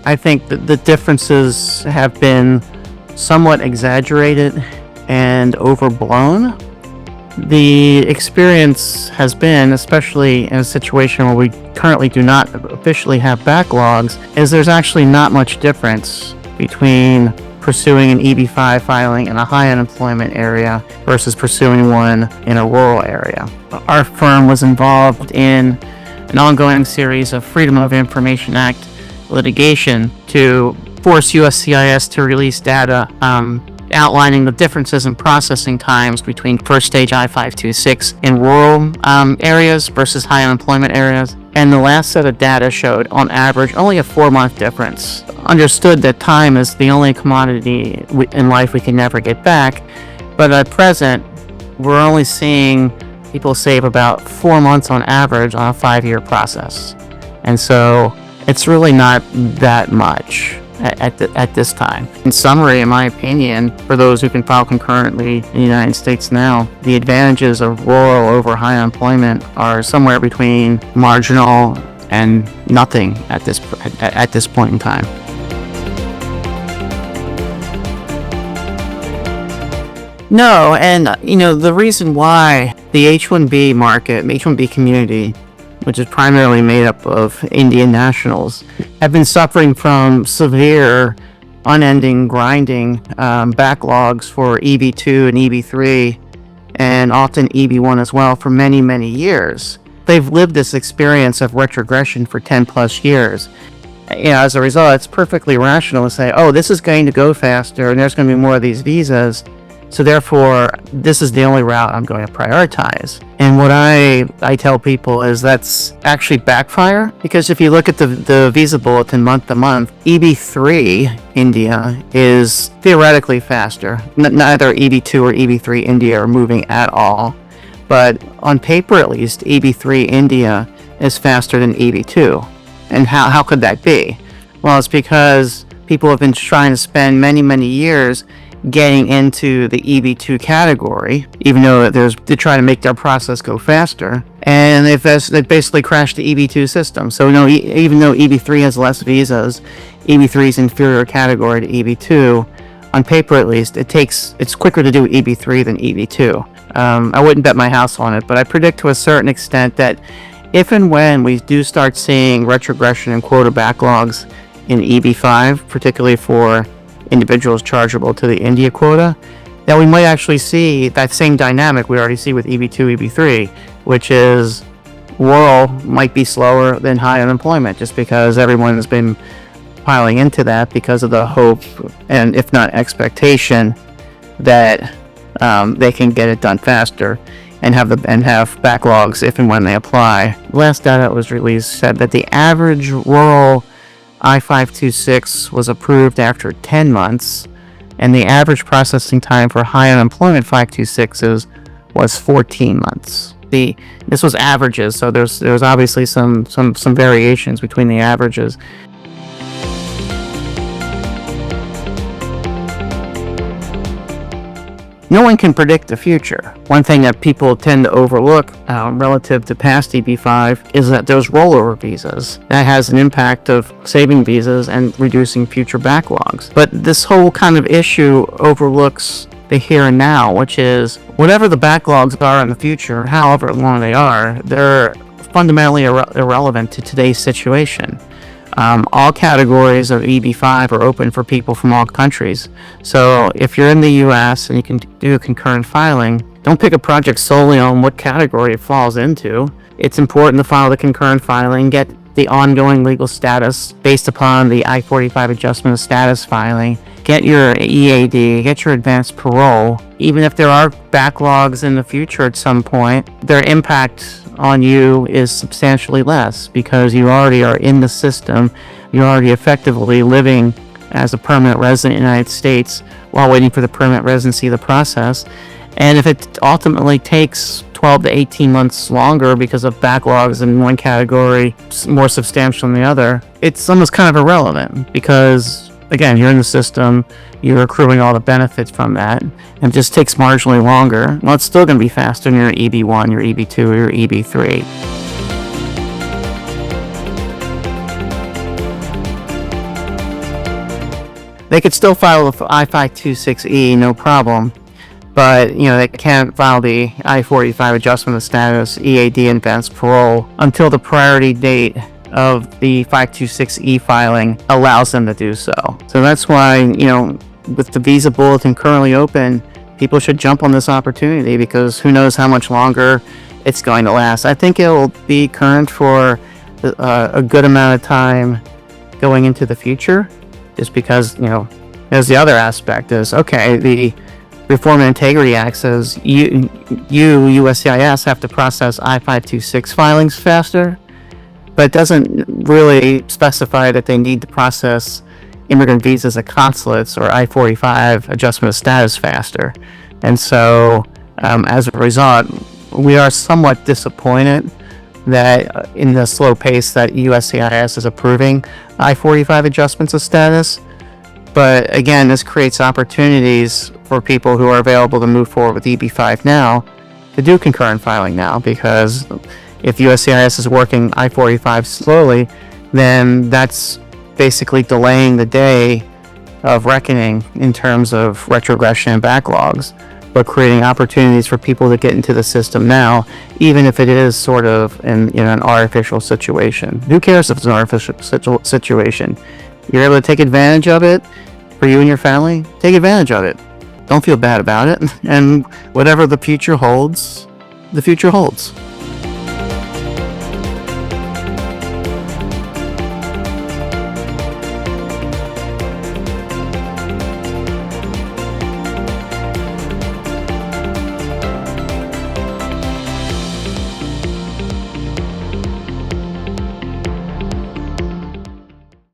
I think that the differences have been somewhat exaggerated and overblown. The experience has been, especially in a situation where we currently do not officially have backlogs, is there's actually not much difference between pursuing an EB-5 filing in a high unemployment area versus pursuing one in a rural area. Our firm was involved in an ongoing series of Freedom of Information Act litigation to force USCIS to release data outlining the differences in processing times between first stage I-526 in rural areas versus high unemployment areas. And the last set of data showed, on average, only a 4-month difference. Understood that time is the only commodity in life we can never get back, but at present, we're only seeing people save about 4 months on average on a 5-year process. And so it's really not that much at this time. In summary, in my opinion, for those who can file concurrently in the United States now, the advantages of rural over high unemployment are somewhere between marginal and nothing at this point in time. No, and the reason why the H-1B market, H-1B community, which is primarily made up of Indian nationals, have been suffering from severe, unending, grinding backlogs for EB-2 and EB-3, and often EB-1 as well, for many, many years. They've lived this experience of retrogression for 10 plus years. As a result, it's perfectly rational to say, oh, this is going to go faster, and there's going to be more of these visas, so therefore, this is the only route I'm going to prioritize. And what I tell people is that's actually backfire, because if you look at the visa bulletin month to month, EB-3 India is theoretically faster. Neither EB-2 or EB-3 India are moving at all. But on paper at least, EB-3 India is faster than EB-2. And how could that be? Well, it's because people have been trying to spend many, many years getting into the EB-2 category, even though they're trying to make their process go faster, and they've basically crashed the EB-2 system. So even though EB-3 has less visas, EB-3 is inferior category to EB-2. On paper, at least, it's quicker to do EB-3 than EB-2. I wouldn't bet my house on it, but I predict to a certain extent that if and when we do start seeing retrogression and quota backlogs in EB-5, particularly for individuals chargeable to the India quota, that we might actually see that same dynamic we already see with EB-2, EB-3, which is rural might be slower than high unemployment, just because everyone has been piling into that because of the hope and, if not expectation, that they can get it done faster and have backlogs if and when they apply. Last data that was released said that the average rural I-526 was approved after 10 months, and the average processing time for high unemployment 526s was 14 months. This was averages, so there's obviously some variations between the averages. No one can predict the future. One thing that people tend to overlook relative to past EB-5 is that there's rollover visas. That has an impact of saving visas and reducing future backlogs. But this whole kind of issue overlooks the here and now, which is whatever the backlogs are in the future, however long they are, they're fundamentally irrelevant to today's situation. All categories of EB-5 are open for people from all countries. So if you're in the US and you can do a concurrent filing, don't pick a project solely on what category it falls into. It's important to file the concurrent filing, get the ongoing legal status based upon the I-45 adjustment of status filing, get your EAD, get your advanced parole. Even if there are backlogs in the future at some point, their impact on you is substantially less because you already are in the system. You're already effectively living as a permanent resident in the United States while waiting for the permanent residency of the process. And if it ultimately takes 12 to 18 months longer because of backlogs in one category more substantial than the other, it's almost kind of irrelevant because, again, you're in the system, you're accruing all the benefits from that, and it just takes marginally longer. Well, it's still going to be faster than your EB-1, your EB-2, or your EB-3. They could still file the I-526E, no problem, but they can't file the I-45 adjustment of status, EAD, and advanced parole until the priority date of the 526E filing allows them to do so. So that's why, with the visa bulletin currently open, people should jump on this opportunity, because who knows how much longer it's going to last. I think it will be current for a good amount of time going into the future, just because, there's the other aspect is, okay, the Reform and Integrity Act says USCIS have to process I-526 filings faster, but it doesn't really specify that they need to process immigrant visas at consulates or I-45 adjustment of status faster. And so, as a result, we are somewhat disappointed that in the slow pace that USCIS is approving I-45 adjustments of status. But again, this creates opportunities for people who are available to move forward with EB-5 now to do concurrent filing now, because if USCIS is working I-45 slowly, then that's basically delaying the day of reckoning in terms of retrogression and backlogs, but creating opportunities for people to get into the system now, even if it is sort of an artificial situation. Who cares if it's an artificial situation? You're able to take advantage of it for you and your family, take advantage of it. Don't feel bad about it. And whatever the future holds, the future holds.